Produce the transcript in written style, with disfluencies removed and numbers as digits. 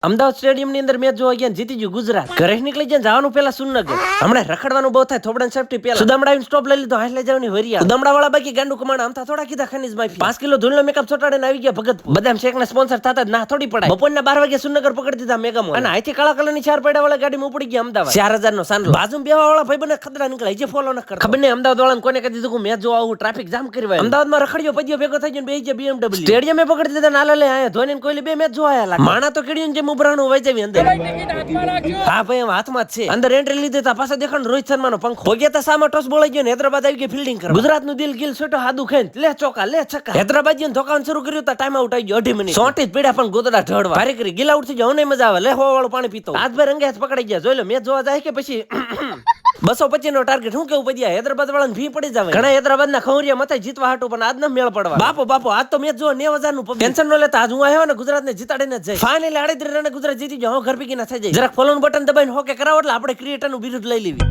Ahmedabad stadium ની અંદર match જોવા ગયા જીતી ગયું ગુજરાત. ઘરે નીકળી જાય જવાનું પેલા સુનગર. હમણાં રખડવાનું બહુ થાય થોડા સેફટી પેલા સુદામડા સ્ટોપ લઈ લીધો હાથ લઈ જવાની વરિયા સુદામડા વાળા બાકી ગાંડુ કમાણ આમતા થોડા કીધા ખનીજ માફી 5 કિલો ધૂળનો મેકઅપ ચોટાડીને આવી ગયા ભગત બદામ શેક ના સ્પોન્સર થતા ના થોડી પડાય. બપોરના 12 વાગે સુનગર પકડી દીધા મેગામો અને અહીંથી કાળા કલરની 4 પૈડા વાળા ગાડીમાં ઉપડી ગયા અમદાવાદ 4000 નો સાંડલો બાજુ બેવા વાળા ભાઈ બને ખદડા નીકળે જે ફોલો ન કરતા ખબર નહીં અમદાવાદ વાળાને કોને કહી દીધું કે મેચ જોવા આવું ટ્રાફિક જામ કરવા અમદાવાદમાં રખડ્યો પજ્યો ભેગો થઈ ગયો બે BMW સ્ટેડિયમે પકડી દીધા નાલા લે આયા ધોની કોહલી બે મેચ જોવા આયા માણા તો કેડીયું જે મુબરાણું વૈજાવી અંદર હા ભાઈ એમ હાથમાં જ છે અંદર એન્ટ્રી લીધી તા પાછા દેખાણ રોહિત શર્મા નો પંખો ભોગ્યા તા સામા ટોસ બોલાઈ ગયો ને હૈદરાબાદ આવી ગઈ ફિલ્ડિંગ કરવા ગુજરાત નું દિલ ગિલ છોટો હાદુ ખાઈને લે ચોકા લે છક્કા હૈદરાબાદીને ધોકાવાનું શરૂ કર્યું તા ટાઈમ આઉટ આવી ગયો 2.5 મિનિટ 34 જ પીડા પણ ગોદડા ઢળવા ભારે કરી ગિલ આઉટ થઈ ગયો નહીં મજા આવે લે હો વાળું પાણી પીતો હાથભાઈ રંગે હાથ પકડાઈ ગયા જોઈ લો મેચ જોવા જાય કે પછી 225 નો ટાર્ગેટ હું કેવું પદ્યા હૈદરાબાદ વાળાને ફી પડી જાવે ઘણા હૈદરાબાદ ના ખવરિયા મથાઈ જીતવા હાટું પણ આજ ન મેળ પડવા બાપો આજ તો મેચ જો 9000 નું ટેન્શન ન લેતા આજ હું આવ્યો ને ગુજરાત ને જીતાડીને જ જાય ફાઇનલી 38 રને ગુજરાત જીતી ગયો હું ઘર ભેગી ના થઈ જાય જરાક ફોલોનું બટન દબાઈને હોકે કરાવો એટલે આપણે ક્રિએટર નું બિરુદ લઈ લેવી.